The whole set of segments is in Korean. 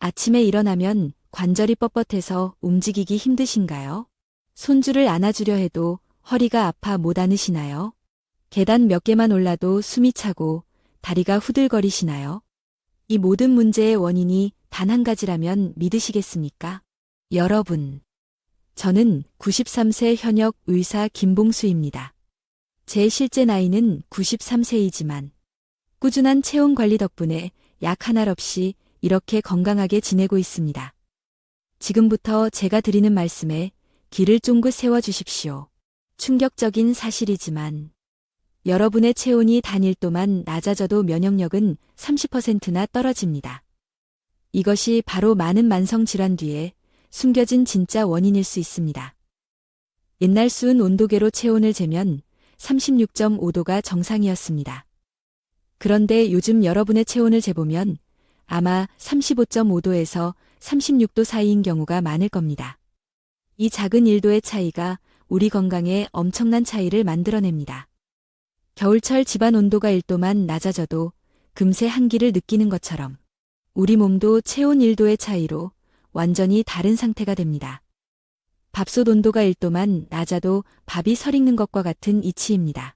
아침에 일어나면 관절이 뻣뻣해서 움직이기 힘드신가요? 손주를 안아주려 해도 허리가 아파 못 안으시나요? 계단 몇 개만 올라도 숨이 차고 다리가 후들거리시나요? 이 모든 문제의 원인이 단 한 가지라면 믿으시겠습니까? 여러분, 저는 93세 현역 의사 김봉수입니다. 제 실제 나이는 93세이지만 꾸준한 체온 관리 덕분에 약 하나 없이 이렇게 건강하게 지내고 있습니다. 지금부터 제가 드리는 말씀에 귀를 쫑긋 세워주십시오. 충격적인 사실이지만 여러분의 체온이 단 1도만 낮아져도 면역력은 30%나 떨어집니다. 이것이 바로 많은 만성 질환 뒤에 숨겨진 진짜 원인일 수 있습니다. 옛날 수은 온도계로 체온을 재면 36.5도가 정상이었습니다. 그런데 요즘 여러분의 체온을 재보면 아마 35.5도에서 36도 사이인 경우가 많을 겁니다. 이 작은 1도의 차이가 우리 건강에 엄청난 차이를 만들어냅니다. 겨울철 집안 온도가 1도만 낮아져도 금세 한기를 느끼는 것처럼 우리 몸도 체온 1도의 차이로 완전히 다른 상태가 됩니다. 밥솥 온도가 1도만 낮아도 밥이 설익는 것과 같은 이치입니다.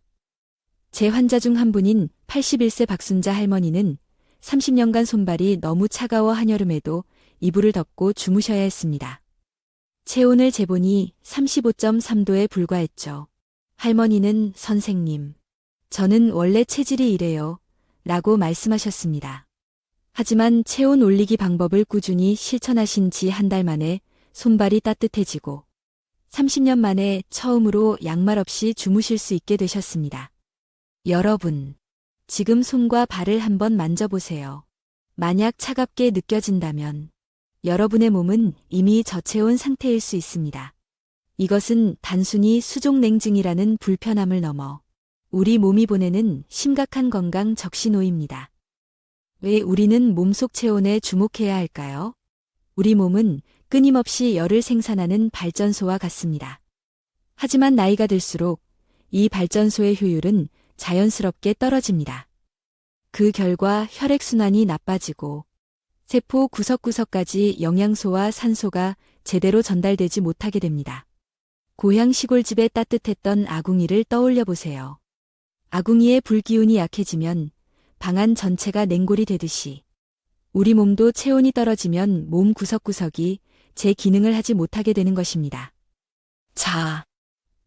제 환자 중 한 분인 81세 박순자 할머니는 30년간 손발이 너무 차가워 한여름에도 이불을 덮고 주무셔야 했습니다. 체온을 재보니 35.3도에 불과했죠. 할머니는 선생님, 저는 원래 체질이 이래요. 라고 말씀하셨습니다. 하지만 체온 올리기 방법을 꾸준히 실천하신 지 한 달 만에 손발이 따뜻해지고 30년 만에 처음으로 양말 없이 주무실 수 있게 되셨습니다. 여러분, 지금 손과 발을 한번 만져보세요. 만약 차갑게 느껴진다면 여러분의 몸은 이미 저체온 상태일 수 있습니다. 이것은 단순히 수족냉증이라는 불편함을 넘어 우리 몸이 보내는 심각한 건강 적신호입니다. 왜 우리는 몸속 체온에 주목해야 할까요? 우리 몸은 끊임없이 열을 생산하는 발전소와 같습니다. 하지만 나이가 들수록 이 발전소의 효율은 자연스럽게 떨어집니다. 그 결과 혈액순환이 나빠지고 세포 구석구석까지 영양소와 산소가 제대로 전달되지 못하게 됩니다. 고향 시골집의 따뜻했던 아궁이를 떠올려 보세요. 아궁이의 불기운이 약해지면 방 안 전체가 냉골이 되듯이 우리 몸도 체온이 떨어지면 몸 구석구석이 제 기능을 하지 못하게 되는 것입니다. 자,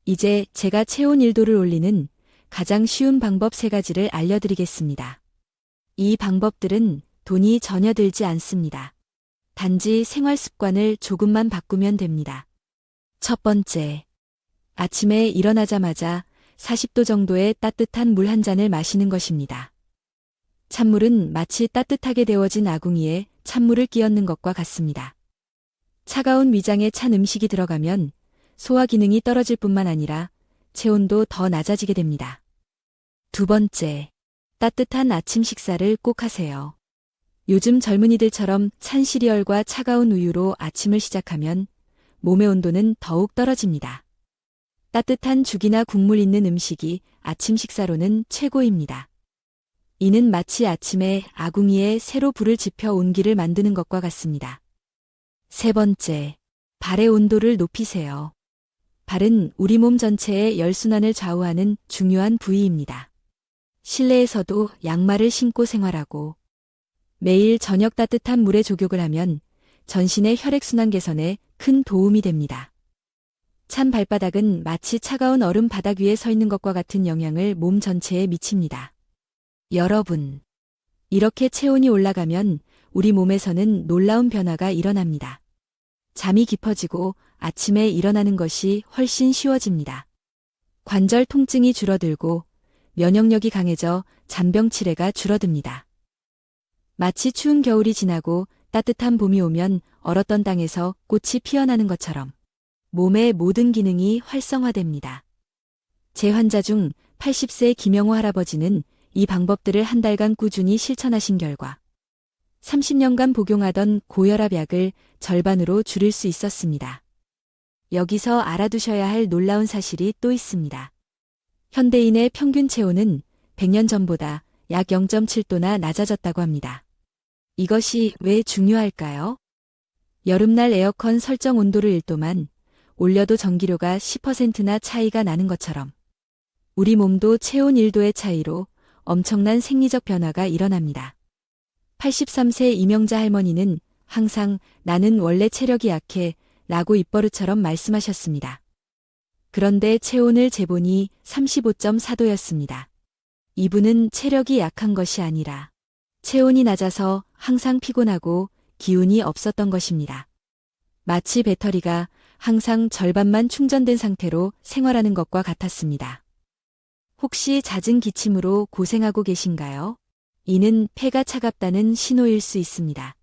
이제 제가 체온 1도를 올리는 가장 쉬운 방법 3가지를 알려드리겠습니다. 이 방법들은 돈이 전혀 들지 않습니다. 단지 생활 습관을 조금만 바꾸면 됩니다. 첫 번째, 아침에 일어나자마자 40도 정도의 따뜻한 물 한 잔을 마시는 것입니다. 찬물은 마치 따뜻하게 데워진 아궁이에 찬물을 끼얹는 것과 같습니다. 차가운 위장에 찬 음식이 들어가면 소화 기능이 떨어질 뿐만 아니라 체온도 더 낮아지게 됩니다. 두 번째, 따뜻한 아침 식사를 꼭 하세요. 요즘 젊은이들처럼 찬 시리얼과 차가운 우유로 아침을 시작하면 몸의 온도는 더욱 떨어집니다. 따뜻한 죽이나 국물 있는 음식이 아침 식사로는 최고입니다. 이는 마치 아침에 아궁이에 새로 불을 지펴 온기를 만드는 것과 같습니다. 세 번째, 발의 온도를 높이세요. 발은 우리 몸 전체의 열순환을 좌우하는 중요한 부위입니다. 실내에서도 양말을 신고 생활하고 매일 저녁 따뜻한 물에 족욕을 하면 전신의 혈액순환 개선에 큰 도움이 됩니다. 찬 발바닥은 마치 차가운 얼음 바닥 위에 서 있는 것과 같은 영향을 몸 전체에 미칩니다. 여러분, 이렇게 체온이 올라가면 우리 몸에서는 놀라운 변화가 일어납니다. 잠이 깊어지고 아침에 일어나는 것이 훨씬 쉬워집니다. 관절 통증이 줄어들고 면역력이 강해져 잔병 치레가 줄어듭니다. 마치 추운 겨울이 지나고 따뜻한 봄이 오면 얼었던 땅에서 꽃이 피어나는 것처럼 몸의 모든 기능이 활성화됩니다. 제 환자 중 80세 김영호 할아버지는 이 방법들을 한 달간 꾸준히 실천하신 결과 30년간 복용하던 고혈압 약을 절반으로 줄일 수 있었습니다. 여기서 알아두셔야 할 놀라운 사실이 또 있습니다. 현대인의 평균 체온은 100년 전보다 약 0.7도나 낮아졌다고 합니다. 이것이 왜 중요할까요? 여름날 에어컨 설정 온도를 1도만 올려도 전기료가 10%나 차이가 나는 것처럼 우리 몸도 체온 1도의 차이로 엄청난 생리적 변화가 일어납니다. 83세 이명자 할머니는 항상 나는 원래 체력이 약해 라고 입버릇처럼 말씀하셨습니다. 그런데 체온을 재보니 35.4도였습니다. 이분은 체력이 약한 것이 아니라 체온이 낮아서 항상 피곤하고 기운이 없었던 것입니다. 마치 배터리가 항상 절반만 충전된 상태로 생활하는 것과 같았습니다. 혹시 잦은 기침으로 고생하고 계신가요? 이는 폐가 차갑다는 신호일 수 있습니다.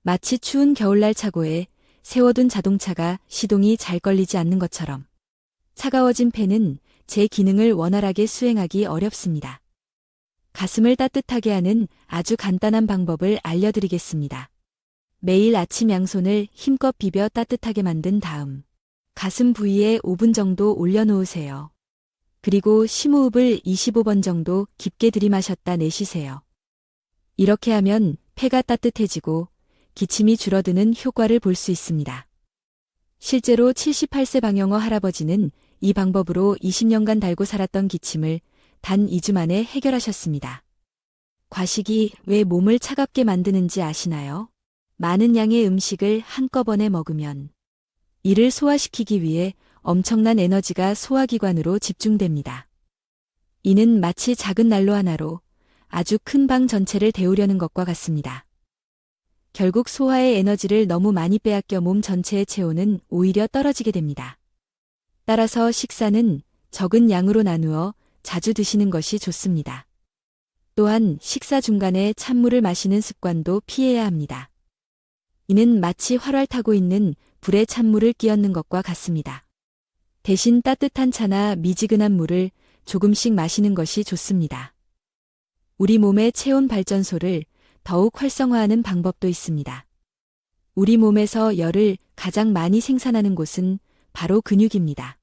마치 추운 겨울날 차고에 세워둔 자동차가 시동이 잘 걸리지 않는 것처럼 차가워진 폐는 제 기능을 원활하게 수행하기 어렵습니다. 가슴을 따뜻하게 하는 아주 간단한 방법을 알려드리겠습니다. 매일 아침 양손을 힘껏 비벼 따뜻하게 만든 다음 가슴 부위에 5분 정도 올려놓으세요. 그리고 심호흡을 25번 정도 깊게 들이마셨다 내쉬세요. 이렇게 하면 폐가 따뜻해지고 기침이 줄어드는 효과를 볼 수 있습니다. 실제로 78세 방영어 할아버지는 이 방법으로 20년간 달고 살았던 기침을 단 2주 만에 해결하셨습니다. 과식이 왜 몸을 차갑게 만드는지 아시나요? 많은 양의 음식을 한꺼번에 먹으면 이를 소화시키기 위해 엄청난 에너지가 소화기관으로 집중됩니다. 이는 마치 작은 난로 하나로 아주 큰 방 전체를 데우려는 것과 같습니다. 결국 소화의 에너지를 너무 많이 빼앗겨 몸 전체의 체온은 오히려 떨어지게 됩니다. 따라서 식사는 적은 양으로 나누어 자주 드시는 것이 좋습니다. 또한 식사 중간에 찬물을 마시는 습관도 피해야 합니다. 이는 마치 활활 타고 있는 불에 찬물을 끼얹는 것과 같습니다. 대신 따뜻한 차나 미지근한 물을 조금씩 마시는 것이 좋습니다. 우리 몸의 체온 발전소를 더욱 활성화하는 방법도 있습니다. 우리 몸에서 열을 가장 많이 생산하는 곳은 바로 근육입니다.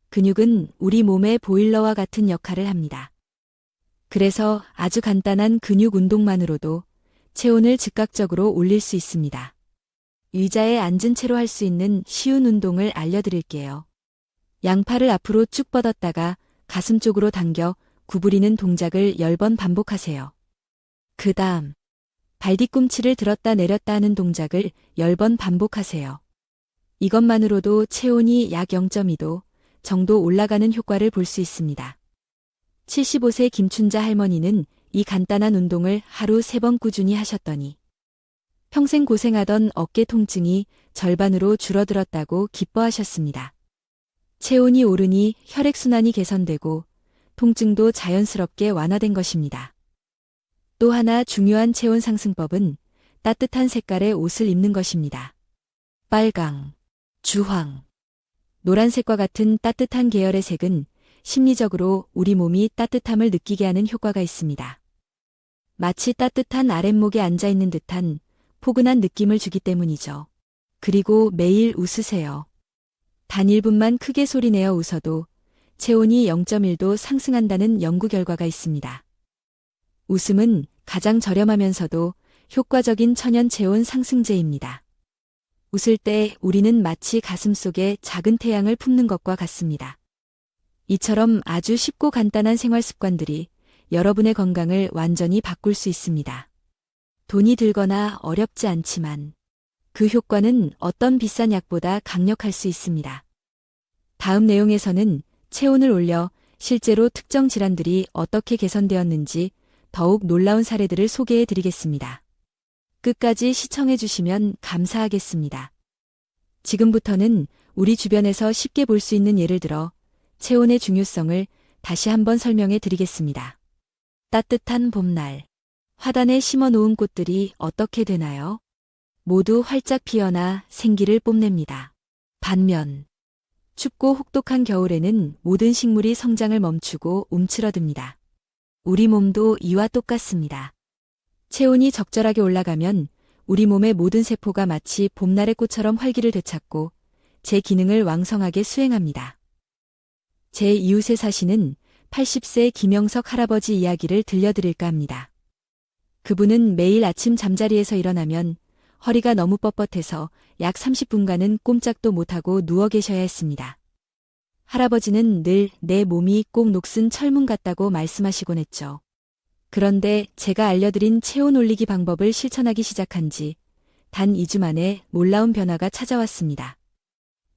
근육은 우리 몸의 보일러와 같은 역할을 합니다. 그래서 아주 간단한 근육 운동만으로도 체온을 즉각적으로 올릴 수 있습니다. 의자에 앉은 채로 할 수 있는 쉬운 운동을 알려드릴게요. 양팔을 앞으로 쭉 뻗었다가 가슴 쪽으로 당겨 구부리는 동작을 10번 반복하세요. 그 다음 발뒤꿈치를 들었다 내렸다 하는 동작을 10번 반복하세요. 이것만으로도 체온이 약 0.2도 정도 올라가는 효과를 볼 수 있습니다. 75세 김춘자 할머니는 이 간단한 운동을 하루 3번 꾸준히 하셨더니 평생 고생하던 어깨 통증이 절반으로 줄어들었다고 기뻐하셨습니다. 체온이 오르니 혈액순환이 개선되고 통증도 자연스럽게 완화된 것입니다. 또 하나 중요한 체온 상승법은 따뜻한 색깔의 옷을 입는 것입니다. 빨강, 주황, 노란색과 같은 따뜻한 계열의 색은 심리적으로 우리 몸이 따뜻함을 느끼게 하는 효과가 있습니다. 마치 따뜻한 아랫목에 앉아있는 듯한 포근한 느낌을 주기 때문이죠. 그리고 매일 웃으세요. 단 1분만 크게 소리내어 웃어도 체온이 0.1도 상승한다는 연구 결과가 있습니다. 웃음은 가장 저렴하면서도 효과적인 천연 체온 상승제입니다. 웃을 때 우리는 마치 가슴속에 작은 태양을 품는 것과 같습니다. 이처럼 아주 쉽고 간단한 생활 습관들이 여러분의 건강을 완전히 바꿀 수 있습니다. 돈이 들거나 어렵지 않지만 그 효과는 어떤 비싼 약보다 강력할 수 있습니다. 다음 내용에서는 체온을 올려 실제로 특정 질환들이 어떻게 개선되었는지 더욱 놀라운 사례들을 소개해 드리겠습니다. 끝까지 시청해 주시면 감사하겠습니다. 지금부터는 우리 주변에서 쉽게 볼 수 있는 예를 들어 체온의 중요성을 다시 한번 설명해 드리겠습니다. 따뜻한 봄날, 화단에 심어 놓은 꽃들이 어떻게 되나요? 모두 활짝 피어나 생기를 뽐냅니다. 반면 춥고 혹독한 겨울에는 모든 식물이 성장을 멈추고 움츠러듭니다. 우리 몸도 이와 똑같습니다. 체온이 적절하게 올라가면 우리 몸의 모든 세포가 마치 봄날의 꽃처럼 활기를 되찾고 제 기능을 왕성하게 수행합니다. 제 이웃에 사시는 80세 김영석 할아버지 이야기를 들려드릴까 합니다. 그분은 매일 아침 잠자리에서 일어나면 허리가 너무 뻣뻣해서 약 30분간은 꼼짝도 못하고 누워 계셔야 했습니다. 할아버지는 늘 내 몸이 꼭 녹슨 철문 같다고 말씀하시곤 했죠. 그런데 제가 알려드린 체온 올리기 방법을 실천하기 시작한 지 단 2주 만에 놀라운 변화가 찾아왔습니다.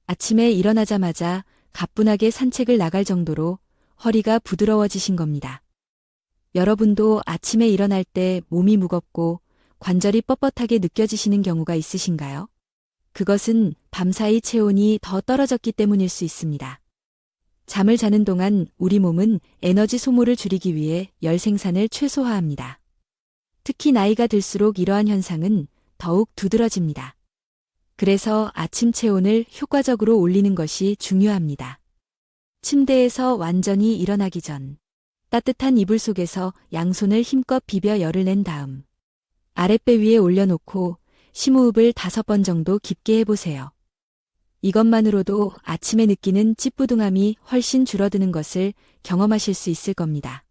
아침에 일어나자마자 가뿐하게 산책을 나갈 정도로 허리가 부드러워지신 겁니다. 여러분도 아침에 일어날 때 몸이 무겁고 관절이 뻣뻣하게 느껴지시는 경우가 있으신가요? 그것은 밤사이 체온이 더 떨어졌기 때문일 수 있습니다. 잠을 자는 동안 우리 몸은 에너지 소모를 줄이기 위해 열 생산을 최소화합니다. 특히 나이가 들수록 이러한 현상은 더욱 두드러집니다. 그래서 아침 체온을 효과적으로 올리는 것이 중요합니다. 침대에서 완전히 일어나기 전 따뜻한 이불 속에서 양손을 힘껏 비벼 열을 낸 다음 아랫배 위에 올려놓고 심호흡을 5번 정도 깊게 해보세요. 이것만으로도 아침에 느끼는 찌뿌둥함이 훨씬 줄어드는 것을 경험하실 수 있을 겁니다.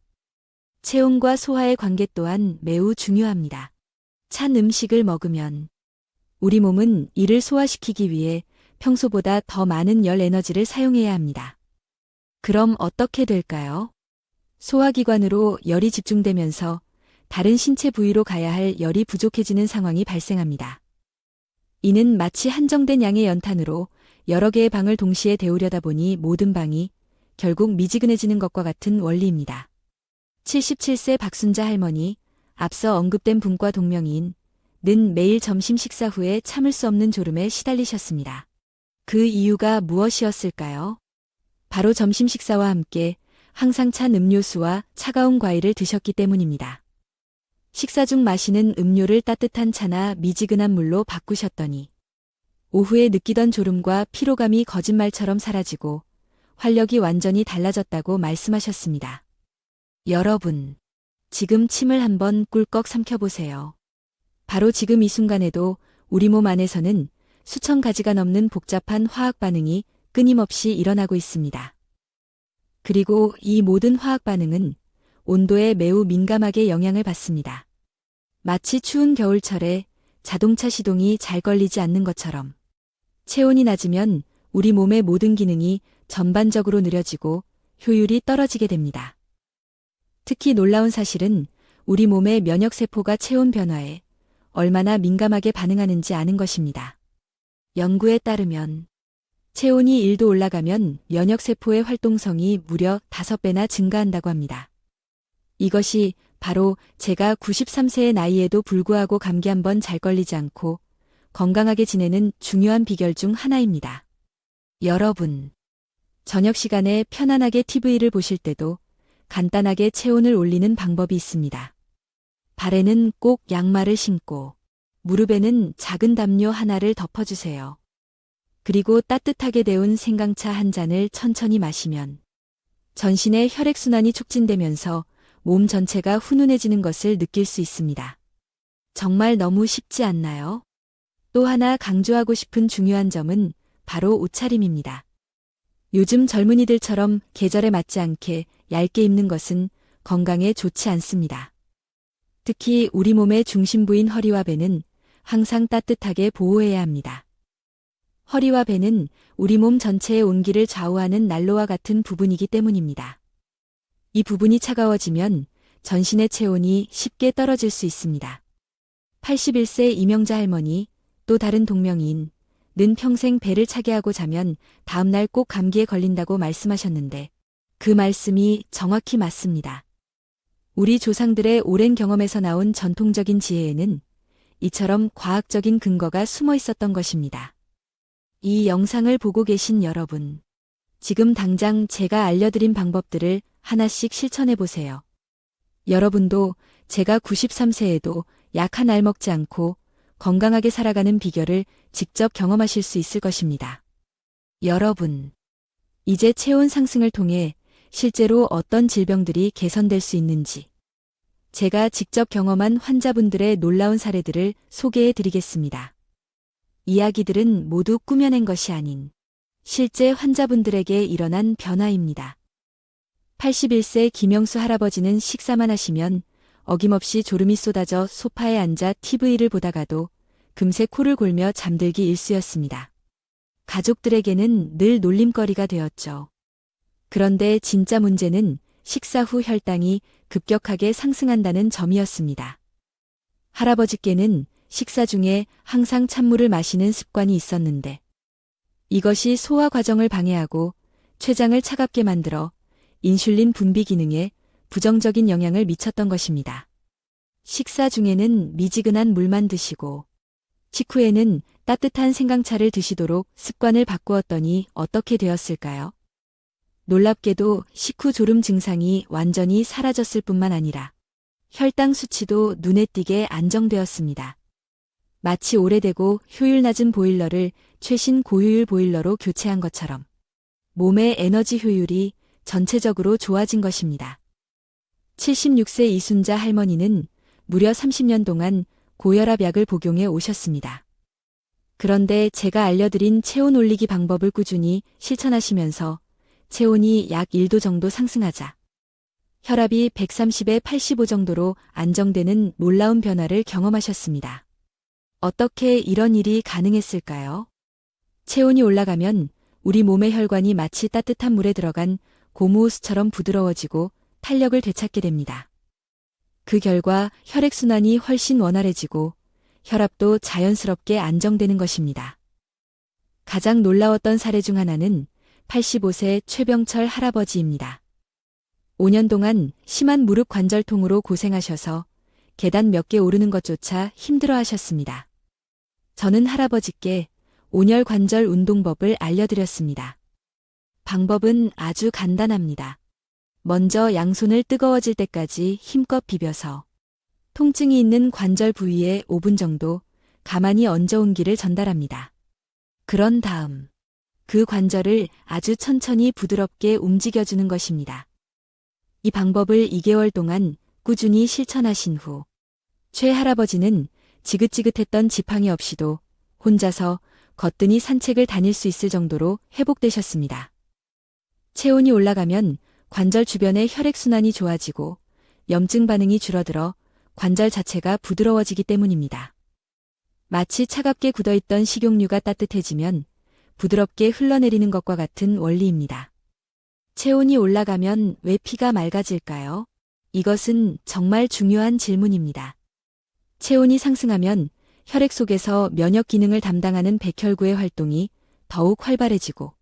체온과 소화의 관계 또한 매우 중요합니다. 찬 음식을 먹으면 우리 몸은 이를 소화시키기 위해 평소보다 더 많은 열 에너지를 사용해야 합니다. 그럼 어떻게 될까요? 소화기관으로 열이 집중되면서 다른 신체 부위로 가야 할 열이 부족해지는 상황이 발생합니다. 이는 마치 한정된 양의 연탄으로 여러 개의 방을 동시에 데우려다 보니 모든 방이 결국 미지근해지는 것과 같은 원리입니다. 77세 박순자 할머니, 앞서 언급된 분과 동명이인 는 매일 점심 식사 후에 참을 수 없는 졸음에 시달리셨습니다. 그 이유가 무엇이었을까요? 바로 점심 식사와 함께 항상 찬 음료수와 차가운 과일을 드셨기 때문입니다. 식사 중 마시는 음료를 따뜻한 차나 미지근한 물로 바꾸셨더니 오후에 느끼던 졸음과 피로감이 거짓말처럼 사라지고 활력이 완전히 달라졌다고 말씀하셨습니다. 여러분, 지금 침을 한번 꿀꺽 삼켜보세요. 바로 지금 이 순간에도 우리 몸 안에서는 수천 가지가 넘는 복잡한 화학 반응이 끊임없이 일어나고 있습니다. 그리고 이 모든 화학 반응은 온도에 매우 민감하게 영향을 받습니다. 마치 추운 겨울철에 자동차 시동이 잘 걸리지 않는 것처럼 체온이 낮으면 우리 몸의 모든 기능이 전반적으로 느려지고 효율이 떨어지게 됩니다. 특히 놀라운 사실은 우리 몸의 면역세포가 체온 변화에 얼마나 민감하게 반응하는지 아는 것입니다. 연구에 따르면 체온이 1도 올라가면 면역세포의 활동성이 무려 5배나 증가한다고 합니다. 이것이 바로 제가 93세의 나이에도 불구하고 감기 한 번 잘 걸리지 않고 건강하게 지내는 중요한 비결 중 하나입니다. 여러분, 저녁 시간에 편안하게 TV를 보실 때도 간단하게 체온을 올리는 방법이 있습니다. 발에는 꼭 양말을 신고 무릎에는 작은 담요 하나를 덮어주세요. 그리고 따뜻하게 데운 생강차 한 잔을 천천히 마시면 전신의 혈액순환이 촉진되면서 몸 전체가 훈훈해지는 것을 느낄 수 있습니다. 정말 너무 쉽지 않나요? 또 하나 강조하고 싶은 중요한 점은 바로 옷차림입니다. 요즘 젊은이들처럼 계절에 맞지 않게 얇게 입는 것은 건강에 좋지 않습니다. 특히 우리 몸의 중심부인 허리와 배는 항상 따뜻하게 보호해야 합니다. 허리와 배는 우리 몸 전체의 온기를 좌우하는 난로와 같은 부분이기 때문입니다. 이 부분이 차가워지면 전신의 체온이 쉽게 떨어질 수 있습니다. 81세 이명자 할머니, 또 다른 동명이인 는 평생 배를 차게 하고 자면 다음날 꼭 감기에 걸린다고 말씀하셨는데 그 말씀이 정확히 맞습니다. 우리 조상들의 오랜 경험에서 나온 전통적인 지혜에는 이처럼 과학적인 근거가 숨어 있었던 것입니다. 이 영상을 보고 계신 여러분, 지금 당장 제가 알려드린 방법들을 하나씩 실천해 보세요. 여러분도 제가 93세에도 약 한 알 먹지 않고 건강하게 살아가는 비결을 직접 경험하실 수 있을 것입니다. 여러분, 이제 체온 상승을 통해 실제로 어떤 질병들이 개선될 수 있는지 제가 직접 경험한 환자분들의 놀라운 사례들을 소개해 드리겠습니다. 이야기들은 모두 꾸며낸 것이 아닌 실제 환자분들에게 일어난 변화입니다. 81세 김영수 할아버지는 식사만 하시면 어김없이 졸음이 쏟아져 소파에 앉아 TV를 보다가도 금세 코를 골며 잠들기 일쑤였습니다. 가족들에게는 늘 놀림거리가 되었죠. 그런데 진짜 문제는 식사 후 혈당이 급격하게 상승한다는 점이었습니다. 할아버지께는 식사 중에 항상 찬물을 마시는 습관이 있었는데 이것이 소화 과정을 방해하고 췌장을 차갑게 만들어 인슐린 분비 기능에 부정적인 영향을 미쳤던 것입니다. 식사 중에는 미지근한 물만 드시고 식후에는 따뜻한 생강차를 드시도록 습관을 바꾸었더니 어떻게 되었을까요? 놀랍게도 식후 졸음 증상이 완전히 사라졌을 뿐만 아니라 혈당 수치도 눈에 띄게 안정되었습니다. 마치 오래되고 효율 낮은 보일러를 최신 고효율 보일러로 교체한 것처럼 몸의 에너지 효율이 전체적으로 좋아진 것입니다. 76세 이순자 할머니는 무려 30년 동안 고혈압약을 복용해 오셨습니다. 그런데 제가 알려드린 체온 올리기 방법을 꾸준히 실천하시면서 체온이 약 1도 정도 상승하자 혈압이 130에 85 정도로 안정되는 놀라운 변화를 경험하셨습니다. 어떻게 이런 일이 가능했을까요? 체온이 올라가면 우리 몸의 혈관이 마치 따뜻한 물에 들어간 고무호스처럼 부드러워지고 탄력을 되찾게 됩니다. 그 결과 혈액순환이 훨씬 원활해지고 혈압도 자연스럽게 안정되는 것입니다. 가장 놀라웠던 사례 중 하나는 85세 최병철 할아버지입니다. 5년 동안 심한 무릎 관절통으로 고생하셔서 계단 몇 개 오르는 것조차 힘들어 하셨습니다. 저는 할아버지께 온열 관절 운동법을 알려드렸습니다. 방법은 아주 간단합니다. 먼저 양손을 뜨거워질 때까지 힘껏 비벼서 통증이 있는 관절 부위에 5분 정도 가만히 얹어 온기를 전달합니다. 그런 다음 그 관절을 아주 천천히 부드럽게 움직여주는 것입니다. 이 방법을 2개월 동안 꾸준히 실천하신 후 최 할아버지는 지긋지긋했던 지팡이 없이도 혼자서 거뜬히 산책을 다닐 수 있을 정도로 회복되셨습니다. 체온이 올라가면 관절 주변의 혈액순환이 좋아지고 염증 반응이 줄어들어 관절 자체가 부드러워지기 때문입니다. 마치 차갑게 굳어있던 식용유가 따뜻해지면 부드럽게 흘러내리는 것과 같은 원리입니다. 체온이 올라가면 왜 피가 맑아질까요? 이것은 정말 중요한 질문입니다. 체온이 상승하면 혈액 속에서 면역 기능을 담당하는 백혈구의 활동이 더욱 활발해지고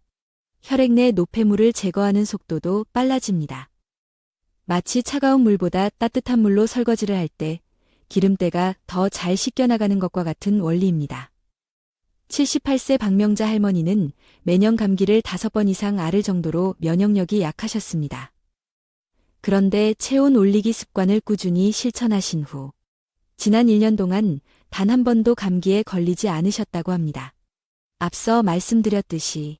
혈액 내 노폐물을 제거하는 속도도 빨라집니다. 마치 차가운 물보다 따뜻한 물로 설거지를 할 때 기름때가 더 잘 씻겨나가는 것과 같은 원리입니다. 78세 박명자 할머니는 매년 감기를 5번 이상 앓을 정도로 면역력이 약하셨습니다. 그런데 체온 올리기 습관을 꾸준히 실천하신 후 지난 1년 동안 단 한 번도 감기에 걸리지 않으셨다고 합니다. 앞서 말씀드렸듯이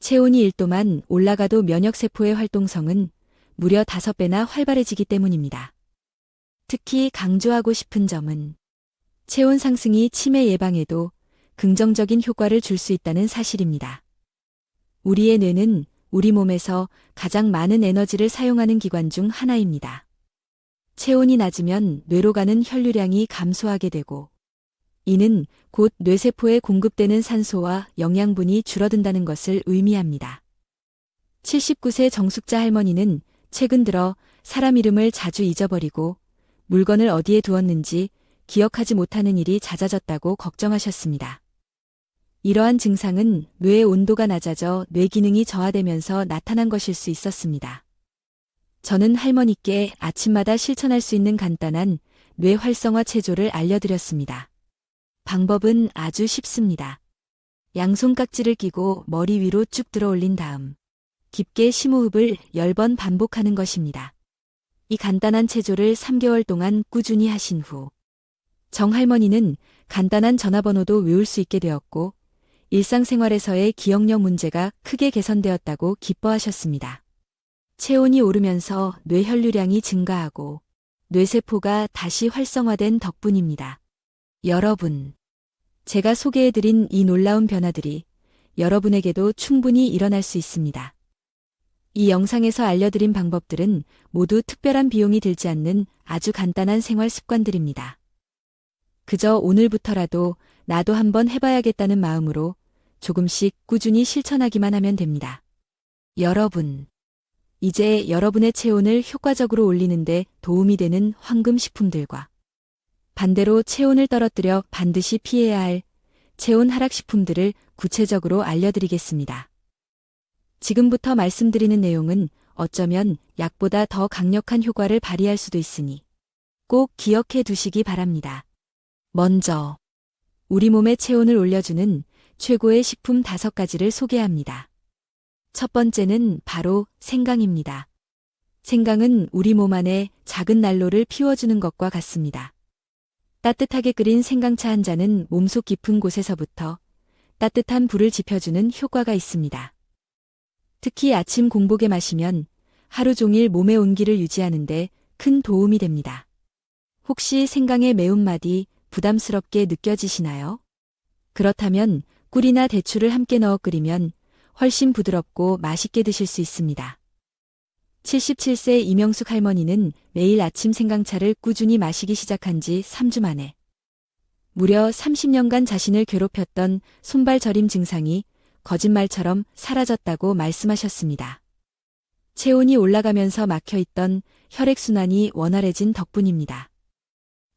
체온이 1도만 올라가도 면역세포의 활동성은 무려 5배나 활발해지기 때문입니다. 특히 강조하고 싶은 점은 체온 상승이 치매 예방에도 긍정적인 효과를 줄 수 있다는 사실입니다. 우리의 뇌는 우리 몸에서 가장 많은 에너지를 사용하는 기관 중 하나입니다. 체온이 낮으면 뇌로 가는 혈류량이 감소하게 되고 이는 곧 뇌세포에 공급되는 산소와 영양분이 줄어든다는 것을 의미합니다. 79세 정숙자 할머니는 최근 들어 사람 이름을 자주 잊어버리고 물건을 어디에 두었는지 기억하지 못하는 일이 잦아졌다고 걱정하셨습니다. 이러한 증상은 뇌의 온도가 낮아져 뇌 기능이 저하되면서 나타난 것일 수 있었습니다. 저는 할머니께 아침마다 실천할 수 있는 간단한 뇌 활성화 체조를 알려드렸습니다. 방법은 아주 쉽습니다. 양손 깍지를 끼고 머리 위로 쭉 들어 올린 다음 깊게 심호흡을 10번 반복하는 것입니다. 이 간단한 체조를 3개월 동안 꾸준히 하신 후 정할머니는 간단한 전화번호도 외울 수 있게 되었고 일상생활에서의 기억력 문제가 크게 개선되었다고 기뻐하셨습니다. 체온이 오르면서 뇌 혈류량이 증가하고 뇌세포가 다시 활성화된 덕분입니다. 여러분, 제가 소개해드린 이 놀라운 변화들이 여러분에게도 충분히 일어날 수 있습니다. 이 영상에서 알려드린 방법들은 모두 특별한 비용이 들지 않는 아주 간단한 생활 습관들입니다. 그저 오늘부터라도 나도 한번 해봐야겠다는 마음으로 조금씩 꾸준히 실천하기만 하면 됩니다. 여러분, 이제 여러분의 체온을 효과적으로 올리는데 도움이 되는 황금식품들과 반대로 체온을 떨어뜨려 반드시 피해야 할 체온 하락식품들을 구체적으로 알려드리겠습니다. 지금부터 말씀드리는 내용은 어쩌면 약보다 더 강력한 효과를 발휘할 수도 있으니 꼭 기억해 두시기 바랍니다. 먼저, 우리 몸의 체온을 올려주는 최고의 식품 5가지를 소개합니다. 첫 번째는 바로 생강입니다. 생강은 우리 몸 안에 작은 난로를 피워주는 것과 같습니다. 따뜻하게 끓인 생강차 한 잔은 몸속 깊은 곳에서부터 따뜻한 불을 지펴주는 효과가 있습니다. 특히 아침 공복에 마시면 하루 종일 몸의 온기를 유지하는데 큰 도움이 됩니다. 혹시 생강의 매운맛이 부담스럽게 느껴지시나요? 그렇다면 꿀이나 대추를 함께 넣어 끓이면 훨씬 부드럽고 맛있게 드실 수 있습니다. 77세 이명숙 할머니는 매일 아침 생강차를 꾸준히 마시기 시작한 지 3주 만에 무려 30년간 자신을 괴롭혔던 손발 저림 증상이 거짓말처럼 사라졌다고 말씀하셨습니다. 체온이 올라가면서 막혀있던 혈액순환이 원활해진 덕분입니다.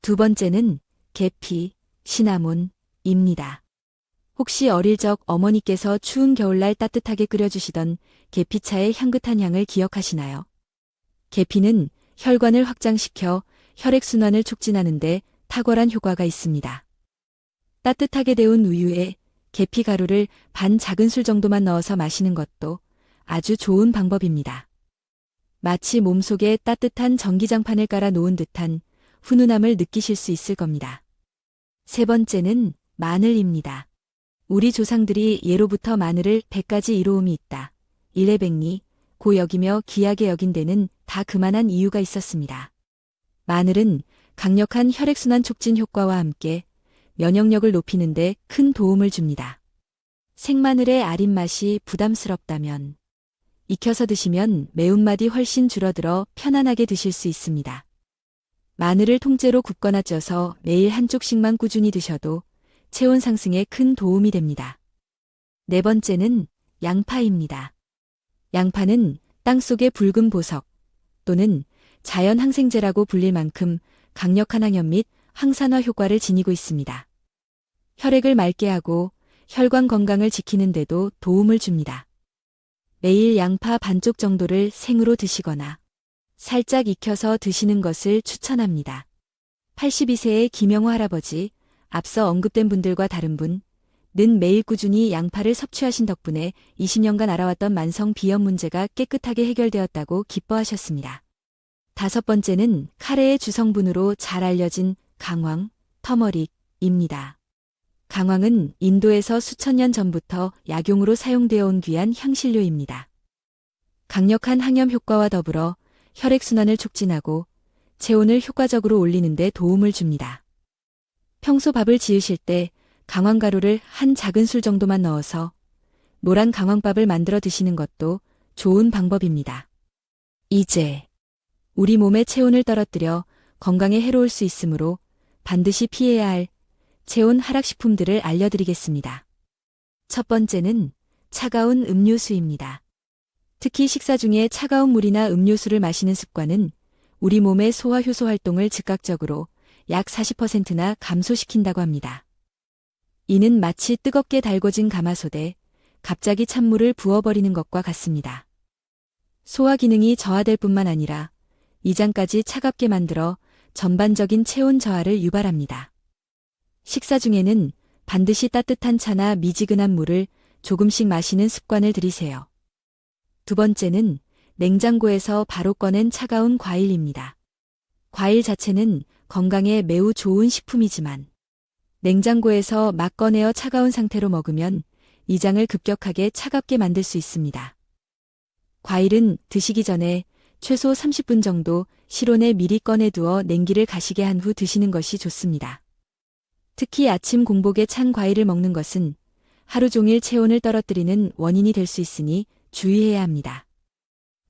두 번째는 계피, 시나몬입니다. 혹시 어릴 적 어머니께서 추운 겨울날 따뜻하게 끓여주시던 계피차의 향긋한 향을 기억하시나요? 계피는 혈관을 확장시켜 혈액순환을 촉진하는데 탁월한 효과가 있습니다. 따뜻하게 데운 우유에 계피 가루를 반 작은술 정도만 넣어서 마시는 것도 아주 좋은 방법입니다. 마치 몸속에 따뜻한 전기장판을 깔아 놓은 듯한 훈훈함을 느끼실 수 있을 겁니다. 세 번째는 마늘입니다. 우리 조상들이 예로부터 마늘을 100가지 이로움이 있다. 일례백리, 고 여기며 귀하게 여긴 데는 다 그만한 이유가 있었습니다. 마늘은 강력한 혈액순환 촉진 효과와 함께 면역력을 높이는 데 큰 도움을 줍니다. 생마늘의 아린 맛이 부담스럽다면 익혀서 드시면 매운맛이 훨씬 줄어들어 편안하게 드실 수 있습니다. 마늘을 통째로 굽거나 쪄서 매일 한쪽씩만 꾸준히 드셔도 체온 상승에 큰 도움이 됩니다. 네 번째는 양파입니다. 양파는 땅속의 붉은 보석 또는 자연 항생제라고 불릴 만큼 강력한 항염 및 항산화 효과를 지니고 있습니다. 혈액을 맑게 하고 혈관 건강을 지키는 데도 도움을 줍니다. 매일 양파 반쪽 정도를 생으로 드시거나 살짝 익혀서 드시는 것을 추천합니다. 82세의 김영호 할아버지, 앞서 언급된 분들과 다른 분은 매일 꾸준히 양파를 섭취하신 덕분에 20년간 알아왔던 만성 비염 문제가 깨끗하게 해결되었다고 기뻐하셨습니다. 다섯 번째는 카레의 주성분으로 잘 알려진 강황, 터머릭입니다. 강황은 인도에서 수천 년 전부터 약용으로 사용되어 온 귀한 향신료입니다. 강력한 항염 효과와 더불어 혈액순환을 촉진하고 체온을 효과적으로 올리는 데 도움을 줍니다. 평소 밥을 지으실 때 강황가루를 한 작은술 정도만 넣어서 노란 강황밥을 만들어 드시는 것도 좋은 방법입니다. 이제 우리 몸의 체온을 떨어뜨려 건강에 해로울 수 있으므로 반드시 피해야 할 체온 하락식품들을 알려드리겠습니다. 첫 번째는 차가운 음료수입니다. 특히 식사 중에 차가운 물이나 음료수를 마시는 습관은 우리 몸의 소화 효소 활동을 즉각적으로 약 40%나 감소시킨다고 합니다. 이는 마치 뜨겁게 달궈진 가마솥에 갑자기 찬물을 부어버리는 것과 같습니다. 소화 기능이 저하될 뿐만 아니라 이장까지 차갑게 만들어 전반적인 체온 저하를 유발합니다. 식사 중에는 반드시 따뜻한 차나 미지근한 물을 조금씩 마시는 습관을 들이세요. 두 번째는 냉장고에서 바로 꺼낸 차가운 과일입니다. 과일 자체는 건강에 매우 좋은 식품이지만 냉장고에서 막 꺼내어 차가운 상태로 먹으면 이장을 급격하게 차갑게 만들 수 있습니다. 과일은 드시기 전에 최소 30분 정도 실온에 미리 꺼내두어 냉기를 가시게 한 후 드시는 것이 좋습니다. 특히 아침 공복에 찬 과일을 먹는 것은 하루 종일 체온을 떨어뜨리는 원인이 될 수 있으니 주의해야 합니다.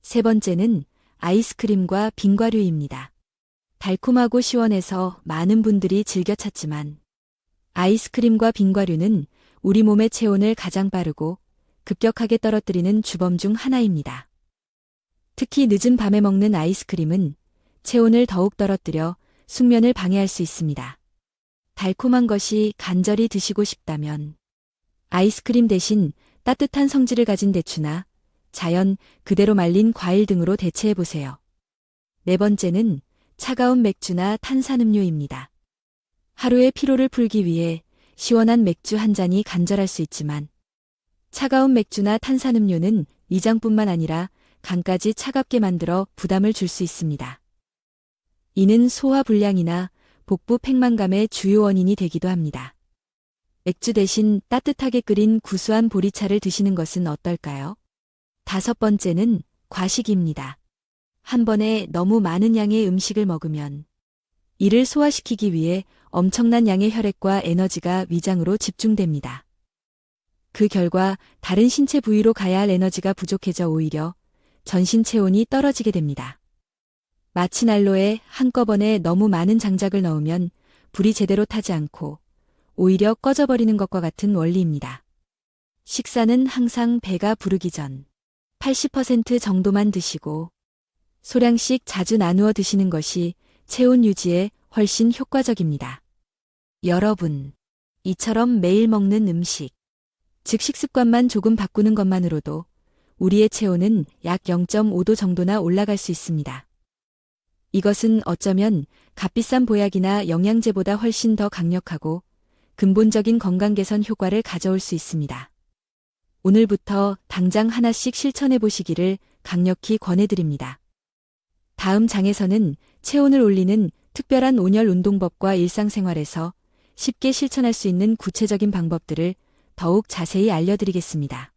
세 번째는 아이스크림과 빙과류입니다. 달콤하고 시원해서 많은 분들이 즐겨 찾지만 아이스크림과 빙과류는 우리 몸의 체온을 가장 빠르고 급격하게 떨어뜨리는 주범 중 하나입니다. 특히 늦은 밤에 먹는 아이스크림은 체온을 더욱 떨어뜨려 숙면을 방해할 수 있습니다. 달콤한 것이 간절히 드시고 싶다면 아이스크림 대신 따뜻한 성질을 가진 대추나 자연 그대로 말린 과일 등으로 대체해보세요. 네 번째는 차가운 맥주나 탄산음료입니다. 하루의 피로를 풀기 위해 시원한 맥주 한 잔이 간절할 수 있지만 차가운 맥주나 탄산음료는 위장뿐만 아니라 간까지 차갑게 만들어 부담을 줄 수 있습니다. 이는 소화불량이나 복부 팽만감의 주요 원인이 되기도 합니다. 맥주 대신 따뜻하게 끓인 구수한 보리차를 드시는 것은 어떨까요? 다섯 번째는 과식입니다. 한 번에 너무 많은 양의 음식을 먹으면 이를 소화시키기 위해 엄청난 양의 혈액과 에너지가 위장으로 집중됩니다. 그 결과 다른 신체 부위로 가야 할 에너지가 부족해져 오히려 전신 체온이 떨어지게 됩니다. 마치 난로에 한꺼번에 너무 많은 장작을 넣으면 불이 제대로 타지 않고 오히려 꺼져버리는 것과 같은 원리입니다. 식사는 항상 배가 부르기 전 80% 정도만 드시고 소량씩 자주 나누어 드시는 것이 체온 유지에 훨씬 효과적입니다. 여러분, 이처럼 매일 먹는 음식, 즉 식습관만 조금 바꾸는 것만으로도 우리의 체온은 약 0.5도 정도나 올라갈 수 있습니다. 이것은 어쩌면 값비싼 보약이나 영양제보다 훨씬 더 강력하고 근본적인 건강 개선 효과를 가져올 수 있습니다. 오늘부터 당장 하나씩 실천해 보시기를 강력히 권해드립니다. 다음 장에서는 체온을 올리는 특별한 온열 운동법과 일상생활에서 쉽게 실천할 수 있는 구체적인 방법들을 더욱 자세히 알려드리겠습니다.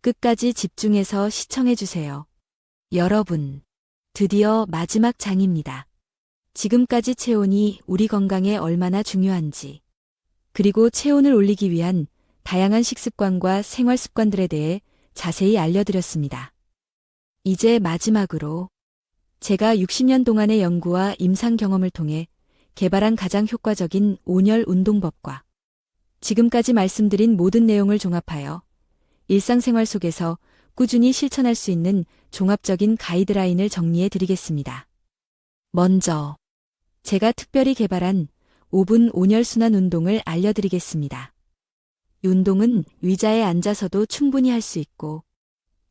끝까지 집중해서 시청해주세요. 여러분, 드디어 마지막 장입니다. 지금까지 체온이 우리 건강에 얼마나 중요한지, 그리고 체온을 올리기 위한 다양한 식습관과 생활 습관들에 대해 자세히 알려드렸습니다. 이제 마지막으로 제가 60년 동안의 연구와 임상 경험을 통해 개발한 가장 효과적인 온열 운동법과 지금까지 말씀드린 모든 내용을 종합하여 일상생활 속에서 꾸준히 실천할 수 있는 종합적인 가이드라인을 정리해 드리겠습니다. 먼저 제가 특별히 개발한 5분 온열 순환 운동을 알려드리겠습니다. 이 운동은 의자에 앉아서도 충분히 할 수 있고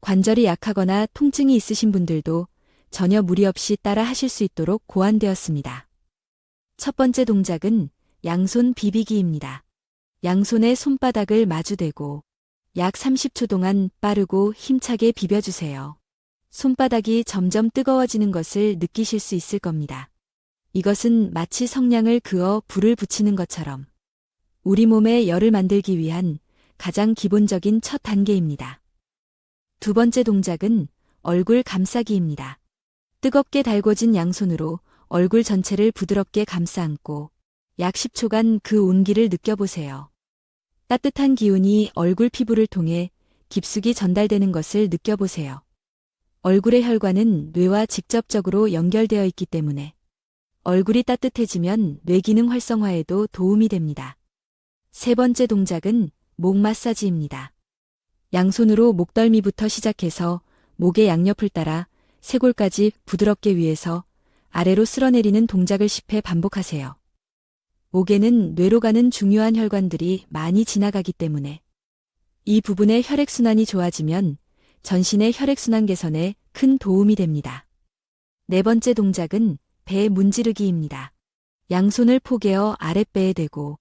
관절이 약하거나 통증이 있으신 분들도 전혀 무리 없이 따라 하실 수 있도록 고안되었습니다. 첫 번째 동작은 양손 비비기입니다. 양손의 손바닥을 마주대고 약 30초 동안 빠르고 힘차게 비벼주세요. 손바닥이 점점 뜨거워지는 것을 느끼실 수 있을 겁니다. 이것은 마치 성냥을 그어 불을 붙이는 것처럼 우리 몸에 열을 만들기 위한 가장 기본적인 첫 단계입니다. 두 번째 동작은 얼굴 감싸기입니다. 뜨겁게 달궈진 양손으로 얼굴 전체를 부드럽게 감싸 안고 약 10초간 그 온기를 느껴보세요. 따뜻한 기운이 얼굴 피부를 통해 깊숙이 전달되는 것을 느껴보세요. 얼굴의 혈관은 뇌와 직접적으로 연결되어 있기 때문에 얼굴이 따뜻해지면 뇌기능 활성화에도 도움이 됩니다. 세 번째 동작은 목 마사지입니다. 양손으로 목덜미부터 시작해서 목의 양옆을 따라 쇄골까지 부드럽게 위에서 아래로 쓸어내리는 동작을 10회 반복하세요. 목에는 뇌로 가는 중요한 혈관들이 많이 지나가기 때문에 이 부분의 혈액순환이 좋아지면 전신의 혈액순환 개선에 큰 도움이 됩니다. 네 번째 동작은 배 문지르기입니다. 양손을 포개어 아랫배에 대고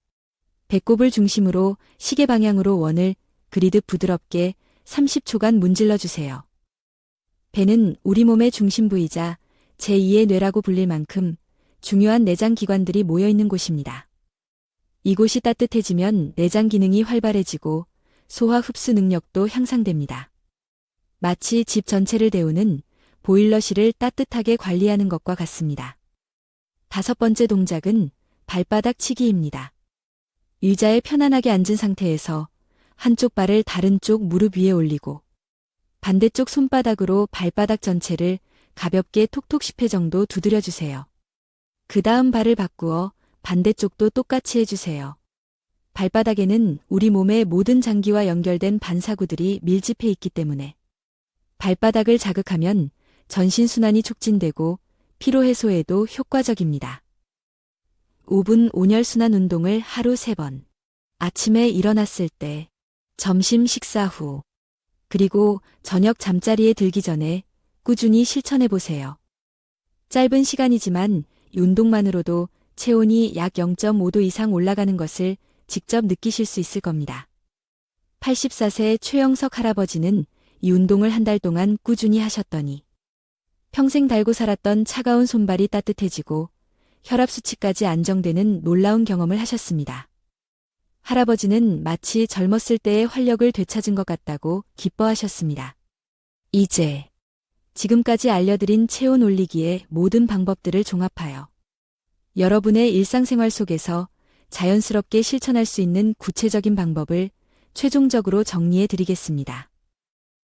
배꼽을 중심으로 시계 방향으로 원을 그리듯 부드럽게 30초간 문질러 주세요. 배는 우리 몸의 중심 부이자 제2의 뇌라고 불릴 만큼 중요한 내장 기관들이 모여 있는 곳입니다. 이곳이 따뜻해지면 내장 기능이 활발해지고 소화 흡수 능력도 향상됩니다. 마치 집 전체를 데우는 보일러실을 따뜻하게 관리하는 것과 같습니다. 다섯 번째 동작은 발바닥 치기입니다. 의자에 편안하게 앉은 상태에서 한쪽 발을 다른 쪽 무릎 위에 올리고 반대쪽 손바닥으로 발바닥 전체를 가볍게 톡톡 10회 정도 두드려 주세요. 그 다음 발을 바꾸어 반대쪽도 똑같이 해주세요. 발바닥에는 우리 몸의 모든 장기와 연결된 반사구들이 밀집해 있기 때문에 발바닥을 자극하면 전신순환이 촉진되고 피로 해소에도 효과적입니다. 5분 온열순환 운동을 하루 3번. 아침에 일어났을 때, 점심 식사 후, 그리고 저녁 잠자리에 들기 전에 꾸준히 실천해 보세요. 짧은 시간이지만 이 운동만으로도 체온이 약 0.5도 이상 올라가는 것을 직접 느끼실 수 있을 겁니다. 84세 최영석 할아버지는 이 운동을 한 달 동안 꾸준히 하셨더니 평생 달고 살았던 차가운 손발이 따뜻해지고 혈압 수치까지 안정되는 놀라운 경험을 하셨습니다. 할아버지는 마치 젊었을 때의 활력을 되찾은 것 같다고 기뻐하셨습니다. 이제 지금까지 알려드린 체온 올리기의 모든 방법들을 종합하여 여러분의 일상생활 속에서 자연스럽게 실천할 수 있는 구체적인 방법을 최종적으로 정리해 드리겠습니다.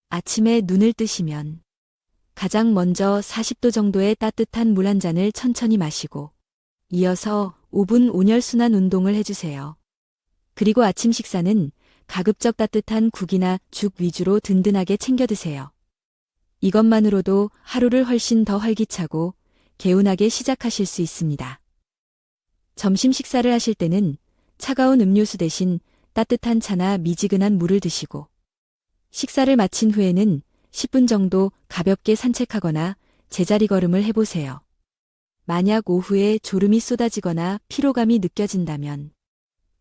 아침에 눈을 뜨시면 가장 먼저 40도 정도의 따뜻한 물 한 잔을 천천히 마시고 이어서 5분 온열순환 운동을 해주세요. 그리고 아침 식사는 가급적 따뜻한 국이나 죽 위주로 든든하게 챙겨 드세요. 이것만으로도 하루를 훨씬 더 활기차고 개운하게 시작하실 수 있습니다. 점심 식사를 하실 때는 차가운 음료수 대신 따뜻한 차나 미지근한 물을 드시고 식사를 마친 후에는 10분 정도 가볍게 산책하거나 제자리 걸음을 해보세요. 만약 오후에 졸음이 쏟아지거나 피로감이 느껴진다면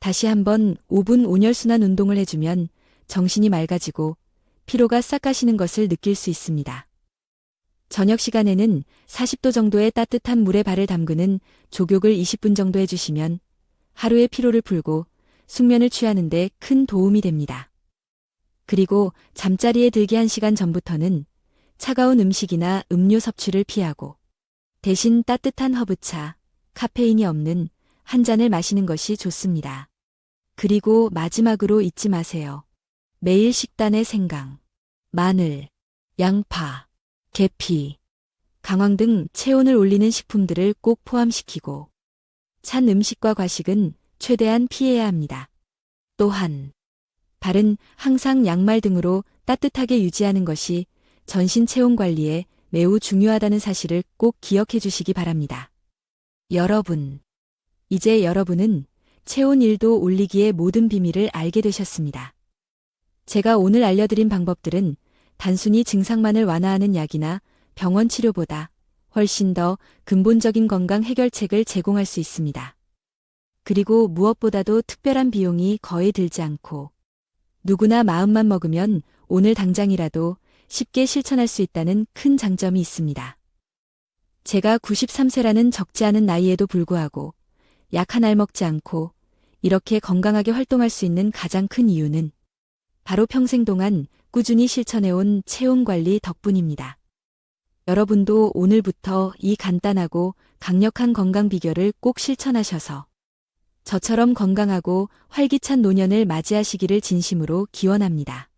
다시 한번 5분 온열순환 운동을 해주면 정신이 맑아지고 피로가 싹 가시는 것을 느낄 수 있습니다. 저녁 시간에는 40도 정도의 따뜻한 물에 발을 담그는 족욕을 20분 정도 해주시면 하루의 피로를 풀고 숙면을 취하는 데 큰 도움이 됩니다. 그리고 잠자리에 들기 1시간 전부터는 차가운 음식이나 음료 섭취를 피하고 대신 따뜻한 허브차, 카페인이 없는 한 잔을 마시는 것이 좋습니다. 그리고 마지막으로 잊지 마세요. 매일 식단에 생강, 마늘, 양파, 계피, 강황 등 체온을 올리는 식품들을 꼭 포함시키고 찬 음식과 과식은 최대한 피해야 합니다. 또한 발은 항상 양말 등으로 따뜻하게 유지하는 것이 전신 체온 관리에 매우 중요하다는 사실을 꼭 기억해 주시기 바랍니다. 여러분, 이제 여러분은 체온 1도 올리기의 모든 비밀을 알게 되셨습니다. 제가 오늘 알려드린 방법들은 단순히 증상만을 완화하는 약이나 병원 치료보다 훨씬 더 근본적인 건강 해결책을 제공할 수 있습니다. 그리고 무엇보다도 특별한 비용이 거의 들지 않고 누구나 마음만 먹으면 오늘 당장이라도 쉽게 실천할 수 있다는 큰 장점이 있습니다. 제가 93세라는 적지 않은 나이에도 불구하고 약 한 알 먹지 않고 이렇게 건강하게 활동할 수 있는 가장 큰 이유는 바로 평생 동안 꾸준히 실천해온 체온 관리 덕분입니다. 여러분도 오늘부터 이 간단하고 강력한 건강 비결을 꼭 실천하셔서 저처럼 건강하고 활기찬 노년을 맞이하시기를 진심으로 기원합니다.